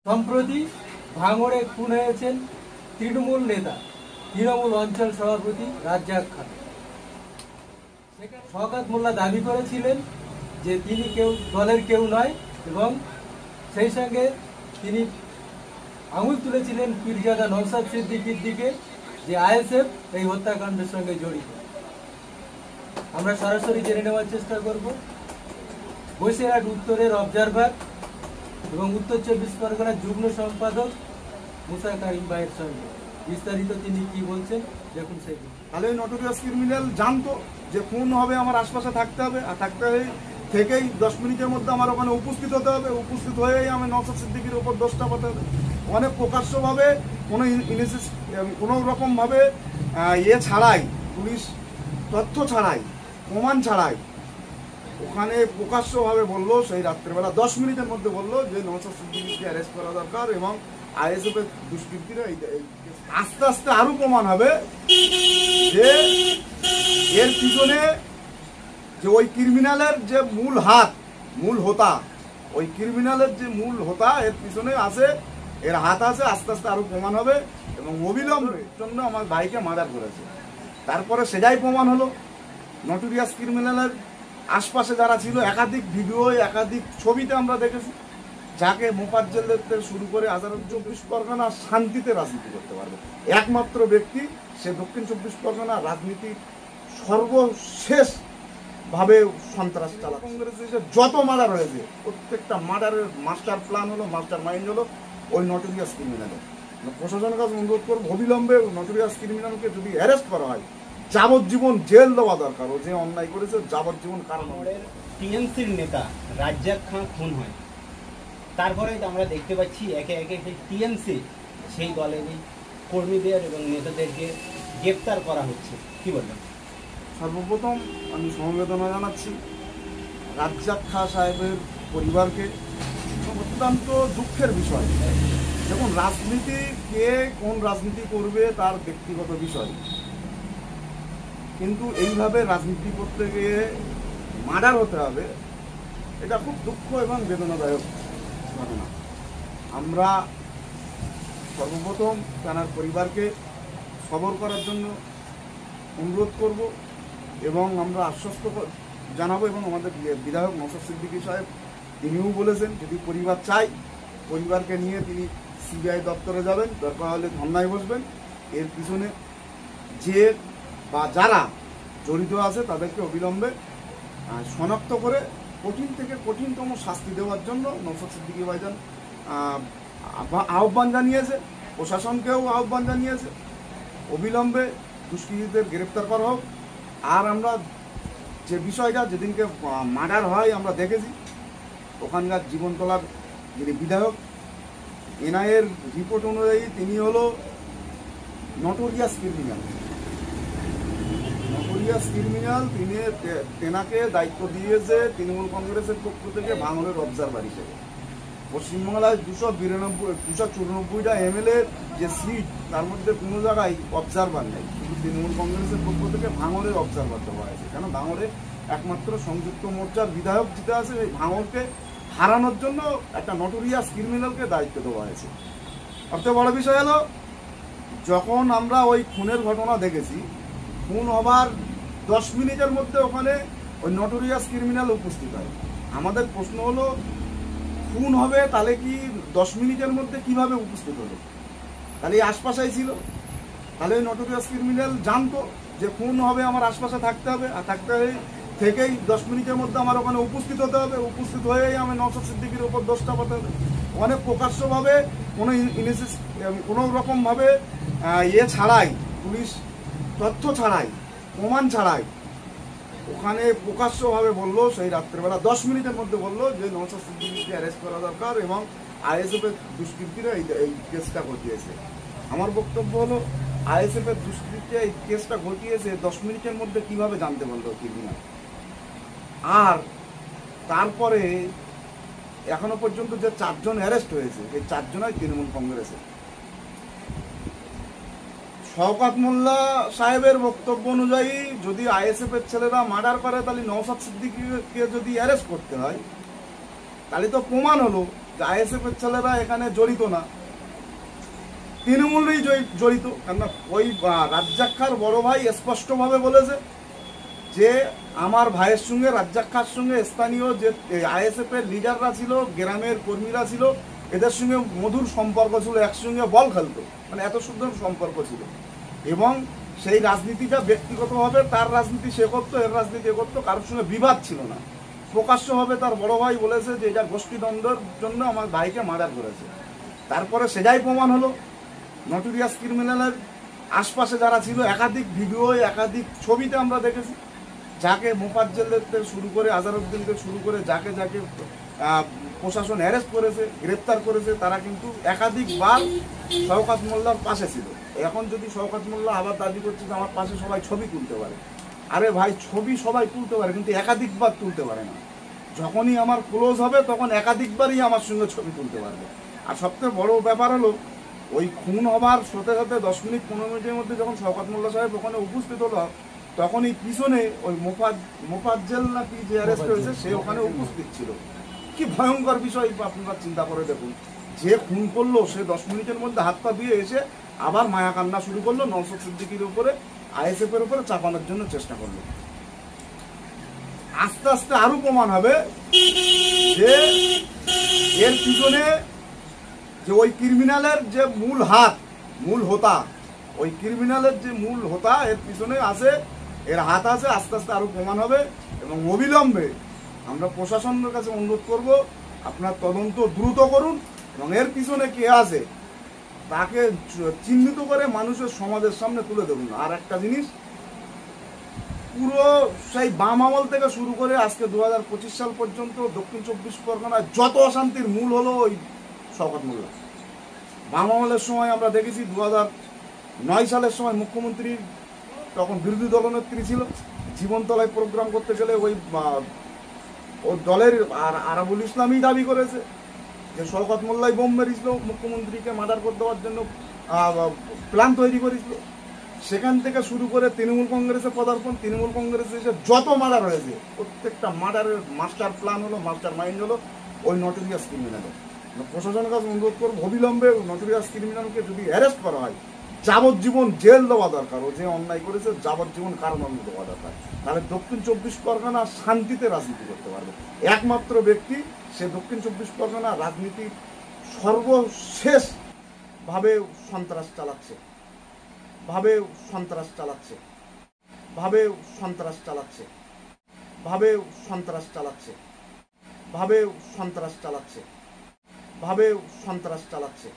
সম্প্রতি ভাঙড়ে খুন হয়েছেন তৃণমূল নেতা, তৃণমূল অঞ্চল সভাপতি রাজ্জাক খান। শওকত মোল্লা দাবি করেছিলেন যে তিনি দলের কেউ নয় এবং সেই সঙ্গে তিনি আঙুল তুলেছিলেন পীরজাদা নওশাদ সিদ্দিকীর দিকে যে আইএসএফ এই হত্যাকাণ্ডের সঙ্গে জড়িত। আমরা সরাসরি জেনে নেওয়ার চেষ্টা করব বসিরহাট উত্তরের অবজারভার এবং উত্তর 24 পরগনার যুগ্ম সম্পাদক মুসা কারিম ভাইয়ের সঙ্গে। বিস্তারিত তিনি কি বলছেন দেখুন। সেই তাহলে নটোরিয়াস ক্রিমিনাল জানতো যে খুন হবে, আমার আশপাশে থাকতে হবে, আর থাকতে থেকেই 10 মিনিটের মধ্যে আমার ওখানে উপস্থিত হতে হবে। উপস্থিত হয়েই আমি নওশাদ সিদ্দিকীর উপর দোষটা পাঠাতে হবে। অনেক প্রকাশ্যভাবে কোনো রকমভাবে ছাড়াই, পুলিশ তথ্য ছাড়াই, প্রমাণ ছাড়াই ওখানে প্রকাশ্যভাবে বললো, সেই রাত্রেবেলা 10 মিনিটের মধ্যে বললো যে নওশাদ সিদ্দিকীকে অ্যারেস্ট করা দরকার এবং আইএসএফ এর দুষ্কৃতীরা আস্তে আস্তে আরো প্রমাণ হবে যে এর পিছনে যে ওই ক্রিমিনালের যে মূল হোতা, ওই ক্রিমিনালের যে মূল হোতা এর পিছনে আছে, এর হাত আছে। আস্তে আস্তে আরো প্রমাণ হবে এবং অবিলম্বের জন্য আমার ভাইকে মার্ডার করেছে। তারপরে সেটাই প্রমাণ হলো। নটোরিয়াস ক্রিমিনালের আশপাশে যারা ছিল, একাধিক ভিডিও, একাধিক ছবিতে আমরা দেখেছি, যাকে মোফাজ্জল থেকে শুরু করে 24 পরগনা শান্তিতে রাজনীতি করতে পারবে একমাত্র ব্যক্তি। সে দক্ষিণ 24 পরগনা রাজনীতি সর্বশেষ ভাবে সন্ত্রাস চালা। কংগ্রেসে যত মার্ডার হয়েছে প্রত্যেকটা মার্ডারের মাস্টার প্ল্যান হলো, মাস্টার মাইন্ড হলো ওই নটোরিয়াস ক্রিমিনালের। প্রশাসনের কাছে অনুরোধ করবো অবিলম্বে নটোরিয়াস ক্রিমিনালকে যদি অ্যারেস্ট করা হয় যাবজ্জীবন জেল দেওয়া দরকার। ও যে অন্যায় করেছে যাবজ্জীবন কারণ। টিএমসির নেতা রাজ্জাক খান খুন হয়, তারপরে আমরা দেখতে পাচ্ছি একে একে সেই টিএমসি সেই দলেরই কর্মীদের এবং নেতাদেরকে গ্রেপ্তার করা হচ্ছে। কি বলবেন? সর্বপ্রথম আমি সমবেদনা জানাচ্ছি রাজ্জাক খান সাহেবের পরিবারকে। অত্যন্ত দুঃখের বিষয়, যখন রাজনীতি কে কোন রাজনীতি করবে তার ব্যক্তিগত বিষয়, কিন্তু এইভাবে রাজনীতি করতে গিয়ে মার্ডার হতে হবে, এটা খুব দুঃখ এবং বেদনাদায়ক ঘটনা। আমরা সর্বপ্রথম তার পরিবারকে সবর করার জন্য অনুরোধ করব এবং আমরা আশ্বস্ত জানাবো। এবং আমাদের বিধায়ক নওশাদ সিদ্দিকী সাহেব তিনিও বলেছেন যদি পরিবার চাই, পরিবারকে নিয়ে তিনি সিবিআই দপ্তরে যাবেন, দরকার হলে ধর্নায় বসবেন। এর পিছনে যে বা যারা জড়িত আছে তাদেরকে অবিলম্বে শনাক্ত করে কঠিন থেকে কঠিনতম শাস্তি দেওয়ার জন্য নওশাদ সিদ্দিকী ভাইজান আহ্বান জানিয়েছে, প্রশাসনকেও আহ্বান জানিয়েছে অবিলম্বে দুষ্কৃতীদের গ্রেপ্তার করা হোক। আর আমরা যে বিষয়টা যেদিনকে মার্ডার হয় আমরা দেখেছি, ওখানকার জীবনতলার যিনি বিধায়ক, এনআইএর রিপোর্ট অনুযায়ী তিনি হলো নটোরিয়াস ক্রিমিনাল। তিনি তেনাকে দায়িত্ব দিয়েছে তৃণমূল কংগ্রেসের পক্ষ থেকে ভাঙড়ের অবজারভার হিসেবে। পশ্চিমবাংলায় 294টা এমএলএ যে সিট, তার মধ্যে কোনো জায়গায় অবজারভার নেই, কিন্তু তৃণমূল কংগ্রেসের পক্ষ থেকে ভাঙড়ের অবজারভার দেওয়া হয়েছে। কেন ভাঙড়ে একমাত্র সংযুক্ত মোর্চার বিধায়ক জিতে আছে, এই ভাঙড়কে হারানোর জন্য একটা নটোরিয়াস ক্রিমিনালকে দায়িত্ব দেওয়া হয়েছে। সবচেয়ে বড় বিষয় হলো যখন আমরা ওই খুনের ঘটনা দেখেছি, খুন হবার 10 মিনিটের মধ্যে ওখানে ওই নটোরিয়াস ক্রিমিনাল উপস্থিত হয়। আমাদের প্রশ্ন হলো খুন হবে তাহলে কি 10 মিনিটের মধ্যে কিভাবে উপস্থিত হলো? তাহলে এই আশপাশেই ছিল। তাহলে ওই নটোরিয়াস ক্রিমিনাল জানতো যে খুন হবে, আমার আশপাশে থাকতে হবে, আর থাকতে থেকেই 10 মিনিটের মধ্যে আমার ওখানে উপস্থিত হতে হবে। উপস্থিত হয়েই আমি নওশাদ সিদ্দিকীর উপর দোষটা পাঠাতে হবে। অনেক প্রকাশ্যভাবে কোনো রকমভাবে ছাড়াই, পুলিশ তথ্য ছাড়াই, প্রমাণ ছাড়াই ওখানে প্রকাশ্যভাবে বললো, সেই রাত্রেবেলা 10 মিনিটের মধ্যে বললো যে নওশাদ সিদ্দিকীকে অ্যারেস্ট করা দরকার এবং আইএসএফ এর দুষ্কৃতীরা এই কেসটা ঘটিয়েছে। আমার বক্তব্য হলো আইএসএফ এর দুষ্কৃতীরা এই কেসটা ঘটিয়েছে 10 মিনিটের মধ্যে কিভাবে জানতে পারলো ক্রিমিনাল? আর তারপরে এখনো পর্যন্ত যে 4 জন অ্যারেস্ট হয়েছে, এই 4 জনই তৃণমূল কংগ্রেসের। শওকত মোল্লা সাহেবের বক্তব্য অনুযায়ী যদি আইএসএফ এর ছেলেরা মার্ডার করে, তাহলে নওশাদ সিদ্দিকীকে যদি অ্যারেস্ট করতে হয়, তাহলে তো প্রমাণ হলো আইএসএফ এর ছেলেরা এখানে জড়িত না, তৃণমূলেই জড়িত। কেননা ওই রাজ্জাক খাঁর বড় ভাই স্পষ্টভাবে বলেছে যে আমার ভাইয়ের সঙ্গে, রাজ্জাক খাঁর সঙ্গে স্থানীয় যে আইএসএফ এর লিডাররা ছিল, গ্রামের কর্মীরা ছিল, এদের সঙ্গে মধুর সম্পর্ক ছিল, একসঙ্গে বল খেলতো, মানে এত সুন্দর সম্পর্ক ছিল। এবং সেই রাজনীতিটা ব্যক্তিগতভাবে তার রাজনীতি সে করতো, এর রাজনীতি এ করতো, কারোর সঙ্গে বিবাদ ছিল না। প্রকাশ্যভাবে তার বড় ভাই বলেছে যে এটা গোষ্ঠীদ্বন্দ্বের জন্য আমার ভাইকে মার্ডার করেছে। তারপরে সেটাই প্রমাণ হলো। নটোরিয়াস ক্রিমিনালের আশপাশে যারা ছিল, একাধিক ভিডিও, একাধিক ছবিতে আমরা দেখেছি, যাকে মোফাজ্জেলের থেকে শুরু করে আজহারউদ্দিন থেকে শুরু করে যাকে যাকে প্রশাসন অ্যারেস্ট করেছে, গ্রেপ্তার করেছে, তারা কিন্তু একাধিকবার শওকত মোল্লার পাশে ছিল। এখন যদি শওকত মোল্লা আবার দাবি করছে যে আমার পাশে সবাই ছবি তুলতে পারে, আরে ভাই ছবি সবাই তুলতে পারে কিন্তু একাধিকবার তুলতে পারে না। যখনই আমার ক্লোজ হবে তখন একাধিকবারই আমার সঙ্গে ছবি তুলতে পারবে। আর সবথেকে বড় ব্যাপার হলো ওই খুন হবার সাথে সাথে 10 মিনিট 15 মিনিটের মধ্যে যখন শওকত মোল্লা সাহেব ওখানে উপস্থিত হলো, তখন এই পিছনে ওই মোফাজ্জেল নাকি যে অ্যারেস্ট হয়েছে সে ওখানে উপস্থিত ছিল। কি ভয়ঙ্কর বিষয় আপনারা চিন্তা করে দেখুন। যে খুন করলো সে 10 মিনিটের মধ্যে হাত পা দিয়ে এসে আবার মায়া কান্না শুরু করলো, নওশাদ সিদ্দিকীর উপরে, আইএসএফ এর উপরে চাপানোর জন্য চেষ্টা করলো। আস্তে আস্তে আরো প্রমাণ হবে যে এর পিছনে যে ওই ক্রিমিনালের যে মূল হাত, মূল হোতা, ওই ক্রিমিনালের যে মূল হোতা এর পিছনে আছে, এর হাত আছে। আস্তে আস্তে আরো প্রমাণ হবে এবং অবিলম্বে আমরা প্রশাসনের কাছে অনুরোধ করব আপনার তদন্ত দ্রুত করুন এবং এর পিছনে কে আছে তাকে চিহ্নিত করে মানুষের সমাজের সামনে তুলে ধরুন। আর একটা জিনিস, পুরো সেই বাম আমল থেকে শুরু করে আজকে 2025 সাল পর্যন্ত দক্ষিণ 24 পরগনায় যত অশান্তির মূল হলো ওই শওকত মোল্লা। বাম আমলের সময় আমরা দেখেছি 2009 সালের সময় মুখ্যমন্ত্রী তখন বিরোধী দলনেত্রী ছিল, জীবনতলায় প্রোগ্রাম করতে গেলে ওই দলের আরাবুল ইসলামই দাবি করেছে যে শওকত মোল্লাই বোম মেরেছিল, মুখ্যমন্ত্রীকে মার্ডার করে দেওয়ার জন্য প্ল্যান তৈরি করেছিল। সেখান থেকে শুরু করে তৃণমূল কংগ্রেসে পদার্পণ, তৃণমূল কংগ্রেসে এসে যত মার্ডার হয়েছে প্রত্যেকটা মার্ডারের মাস্টার প্ল্যান হলো, মাস্টার মাইন্ড হলো ওই নটোরিয়াস ক্রিমিনালের। প্রশাসনের কাছে অনুরোধ করবো অবিলম্বে নটোরিয়াস ক্রিমিনালকে যদি অ্যারেস্ট করা হয় যাবজ্জীবন জেল দেওয়া দরকার। ও যে অন্যায় করেছে যাবজ্জীবন কারাদণ্ড দেওয়া দরকার। তাহলে দক্ষিণ 24 পরগনা শান্তিতে রাজনীতি করতে পারবে। একমাত্র ব্যক্তি সে দক্ষিণ 24 পরগনা রাজনীতির সর্বশেষ ভাবে সন্ত্রাস চালাচ্ছে, ভাবে সন্ত্রাস চালাচ্ছে, ভাবে সন্ত্রাস চালাচ্ছে, ভাবে সন্ত্রাস চালাচ্ছে, ভাবে সন্ত্রাস চালাচ্ছে, ভাবে সন্ত্রাস চালাচ্ছে।